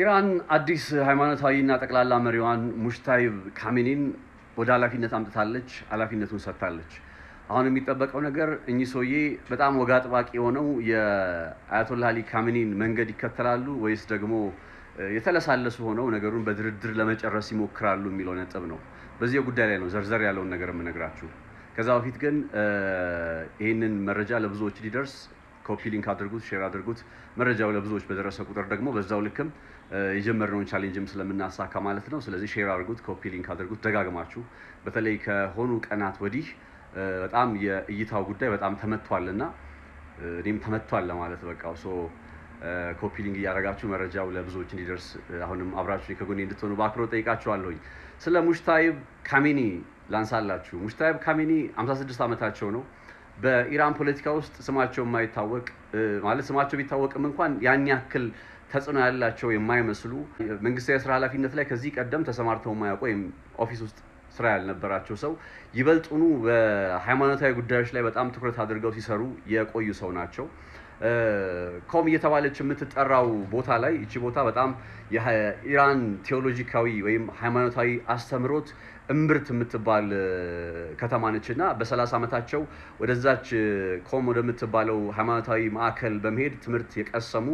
ኢራን አዲስ ሃይማኖታዊና ጠቅላላ መሪዋን ሙሽታይብ ካሚኒን ወደ ኃላፊነት አምጥታለች፣ ኃላፊነቱን ሰጥታለች። አሁን የሚጠበቀው ነገር እኚህ ሰውዬ በጣም ወግ አጥባቂ ሆነው የአያቶላ አሊ ካሚኒን መንገድ ይከተላሉ ወይስ ደግሞ የተለሳለሱ ሆነው ነገሩን በድርድር ለመጨረስ ይሞክራሉ የሚለው ነጥብ ነው። በዚህ ጉዳይ ላይ ነው ዘርዘር ያለውን ነገር የምነግራችሁ። ከዛ በፊት ግን ይህንን መረጃ ለብዙዎች ሊደርስ ኮፒ ሊንክ አድርጉት፣ ሼር አድርጉት። መረጃው ለብዙዎች በደረሰ ቁጥር ደግሞ በዛው ልክም የጀመርነውን ቻሌንጅም ስለምናሳካ ማለት ነው። ስለዚህ ሼር አድርጉት፣ ኮፒ ሊንክ አድርጉት ደጋግማችሁ። በተለይ ከሆኑ ቀናት ወዲህ በጣም የእይታው ጉዳይ በጣም ተመቷልና እኔም ተመቷል ለማለት በቃው። ኮፒ ሊንክ እያደረጋችሁ መረጃው ለብዙዎች እንዲደርስ አሁንም አብራችሁ ከጎኔ እንድትሆኑ በአክብሮት ጠይቃችኋለሁ። ስለ ሙሽታይብ ካሚኒ ላንሳላችሁ። ሙሽታይብ ካሚኒ 56 ዓመታቸው ነው። በኢራን ፖለቲካ ውስጥ ስማቸው የማይታወቅ ማለት ስማቸው ቢታወቅም እንኳን ያን ያክል ተጽዕኖ ያላቸው የማይመስሉ መንግስታዊ ስራ ኃላፊነት ላይ ከዚህ ቀደም ተሰማርተው የማያውቁ ወይም ኦፊስ ውስጥ ስራ ያልነበራቸው ሰው ይበልጡኑ በሃይማኖታዊ ጉዳዮች ላይ በጣም ትኩረት አድርገው ሲሰሩ የቆዩ ሰው ናቸው። ኮም እየተባለች የምትጠራው ቦታ ላይ እቺ ቦታ በጣም የኢራን ቴዎሎጂካዊ ወይም ሃይማኖታዊ አስተምሮት እምብርት የምትባል ከተማ ነችና በ30 ዓመታቸው ወደዛች ኮም ወደምትባለው ሃይማኖታዊ ማዕከል በመሄድ ትምህርት የቀሰሙ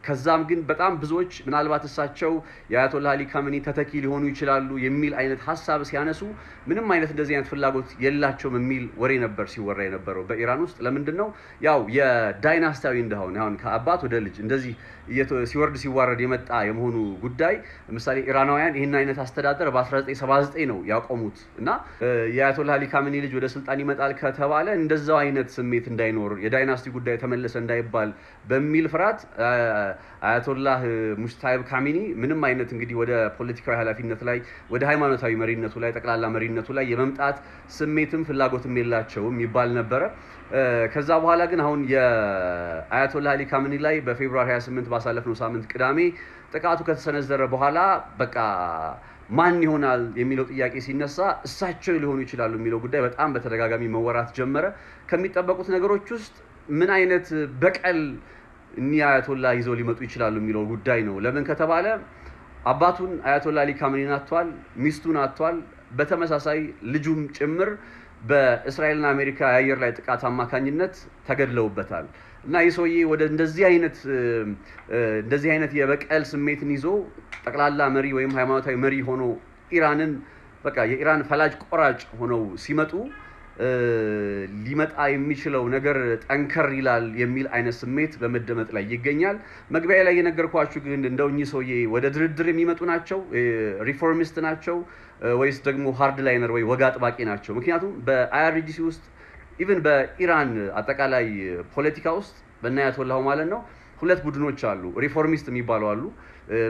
ከዛም ግን በጣም ብዙዎች ምናልባት እሳቸው የአያቶላ አሊ ካሚኒ ተተኪ ሊሆኑ ይችላሉ የሚል አይነት ሐሳብ ሲያነሱ ምንም አይነት እንደዚህ አይነት ፍላጎት የላቸውም የሚል ወሬ ነበር ሲወራ የነበረው በኢራን ውስጥ። ለምንድነው ያው የዳይናስቲያዊ እንደሆነ አሁን ከአባት ወደ ልጅ እንደዚህ ሲወርድ ሲዋረድ የመጣ የመሆኑ ጉዳይ። ለምሳሌ ኢራናውያን ይህን አይነት አስተዳደር በ1979 ነው ያቆሙት እና የአያቶላ አሊ ካሚኒ ልጅ ወደ ስልጣን ይመጣል ከተባለ እንደዛው አይነት ስሜት እንዳይኖር የዳይናስቲ ጉዳይ ተመለሰ እንዳይባል በሚል ፍርሃት አያቶላህ ሙሽታይብ ካሚኒ ምንም አይነት እንግዲህ ወደ ፖለቲካዊ ኃላፊነት ላይ ወደ ሃይማኖታዊ መሪነቱ ላይ ጠቅላላ መሪነቱ ላይ የመምጣት ስሜትም ፍላጎትም የላቸውም ይባል ነበረ። ከዛ በኋላ ግን አሁን የአያቶላ አሊ ካሚኒ ላይ በፌብሩዋሪ 28 ባሳለፍነው ሳምንት ቅዳሜ ጥቃቱ ከተሰነዘረ በኋላ በቃ ማን ይሆናል የሚለው ጥያቄ ሲነሳ እሳቸው ሊሆኑ ይችላሉ የሚለው ጉዳይ በጣም በተደጋጋሚ መወራት ጀመረ። ከሚጠበቁት ነገሮች ውስጥ ምን አይነት በቀል እኒህ አያቶላ ይዘው ሊመጡ ይችላሉ የሚለው ጉዳይ ነው። ለምን ከተባለ አባቱን አያቶላ አሊ ካሚኒን አጥቷል፣ ሚስቱን አጥቷል፣ በተመሳሳይ ልጁም ጭምር በእስራኤልና አሜሪካ የአየር ላይ ጥቃት አማካኝነት ተገድለውበታል። እና ይህ ሰውዬ ወደ እንደዚህ አይነት የበቀል ስሜትን ይዞ ጠቅላላ መሪ ወይም ሃይማኖታዊ መሪ ሆኖ ኢራንን በቃ የኢራን ፈላጭ ቆራጭ ሆነው ሲመጡ ሊመጣ የሚችለው ነገር ጠንከር ይላል የሚል አይነት ስሜት በመደመጥ ላይ ይገኛል። መግቢያ ላይ የነገርኳችሁ ግን እንደው እኚህ ሰውዬ ወደ ድርድር የሚመጡ ናቸው፣ ሪፎርሚስት ናቸው ወይስ ደግሞ ሃርድ ላይነር ወይ ወግ አጥባቂ ናቸው? ምክንያቱም በአይአርጂሲ ውስጥ ኢቭን በኢራን አጠቃላይ ፖለቲካ ውስጥ በአያቶላው ማለት ነው ሁለት ቡድኖች አሉ። ሪፎርሚስት የሚባሉ አሉ፣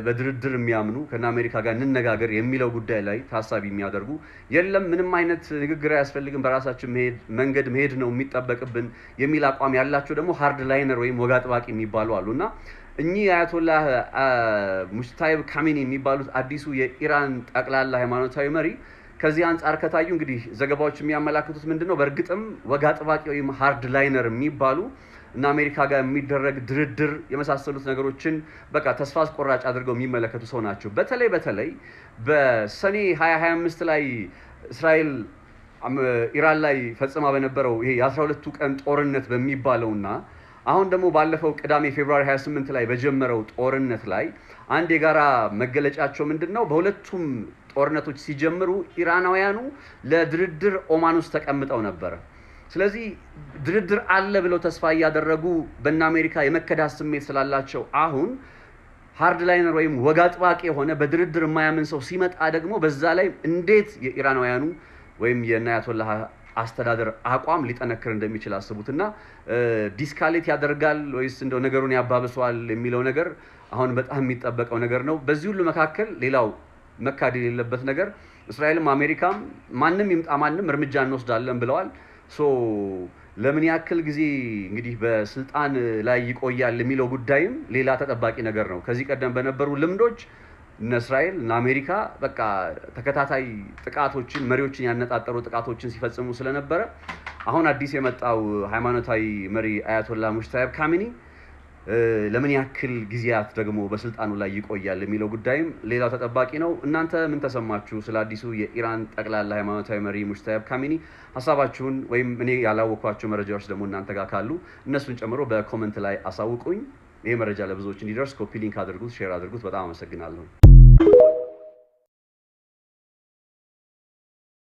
በድርድር የሚያምኑ ከና አሜሪካ ጋር እንነጋገር የሚለው ጉዳይ ላይ ታሳቢ የሚያደርጉ የለም ምንም አይነት ንግግር አያስፈልግም በራሳችን መንገድ መሄድ ነው የሚጠበቅብን የሚል አቋም ያላቸው ደግሞ ሃርድ ላይነር ወይም ወግ አጥባቂ የሚባሉ አሉና እኚህ አያቶላህ ሙሽታይብ ካሚኒ የሚባሉት አዲሱ የኢራን ጠቅላላ ሃይማኖታዊ መሪ ከዚህ አንፃር ከታዩ እንግዲህ ዘገባዎች የሚያመላክቱት ምንድነው በእርግጥም ወግ አጥባቂ ወይም ሃርድ ላይነር የሚባሉ እና አሜሪካ ጋር የሚደረግ ድርድር የመሳሰሉት ነገሮችን በቃ ተስፋ አስቆራጭ አድርገው የሚመለከቱ ሰው ናቸው። በተለይ በሰኔ 2025 ላይ እስራኤል ኢራን ላይ ፈጽማ በነበረው ይሄ የ12ቱ ቀን ጦርነት በሚባለውና አሁን ደግሞ ባለፈው ቅዳሜ ፌብሩዋሪ 28 ላይ በጀመረው ጦርነት ላይ አንድ የጋራ መገለጫቸው ምንድነው? በሁለቱም ጦርነቶች ሲጀምሩ ኢራናውያኑ ለድርድር ኦማን ውስጥ ተቀምጠው ነበር። ስለዚህ ድርድር አለ ብለው ተስፋ እያደረጉ በእነ አሜሪካ የመከዳት ስሜት ስላላቸው አሁን ሃርድ ላይነር ወይም ወግ አጥባቂ የሆነ በድርድር የማያምን ሰው ሲመጣ ደግሞ በዛ ላይ እንዴት የኢራናውያኑ ወይም የአያቶላህ አስተዳደር አቋም ሊጠነክር እንደሚችል አስቡትና ዲስካሌት ያደርጋል ወይስ እንደው ነገሩን ያባብሰዋል የሚለው ነገር አሁን በጣም የሚጠበቀው ነገር ነው። በዚህ ሁሉ መካከል ሌላው መካድ የሌለበት ነገር እስራኤልም አሜሪካም ማንም ይምጣ ማንም እርምጃ እንወስዳለን ብለዋል። ለምን ያክል ጊዜ እንግዲህ በስልጣን ላይ ይቆያል የሚለው ጉዳይም ሌላ ተጠባቂ ነገር ነው። ከዚህ ቀደም በነበሩ ልምዶች እስራኤል እና አሜሪካ በቃ ተከታታይ ጥቃቶችን መሪዎችን ያነጣጠሩ ጥቃቶችን ሲፈጽሙ ስለነበረ አሁን አዲስ የመጣው ሃይማኖታዊ መሪ አያቶላ ሙሽታይብ ካሚኒ ለምን ያክል ጊዜያት ደግሞ በስልጣኑ ላይ ይቆያል የሚለው ጉዳይም ሌላው ተጠባቂ ነው። እናንተ ምን ተሰማችሁ? ስለ አዲሱ የኢራን ጠቅላላ ሃይማኖታዊ መሪ ሙጅተባ ካሚኒ ሐሳባችሁን ወይም እኔ ያላወቅኳቸው መረጃዎች ደግሞ እናንተ ጋር ካሉ እነሱን ጨምሮ በኮሜንት ላይ አሳውቁኝ። ይሄ መረጃ ለብዙዎች እንዲደርስ ኮፒ ሊንክ አድርጉት፣ ሼር አድርጉት። በጣም አመሰግናለሁ።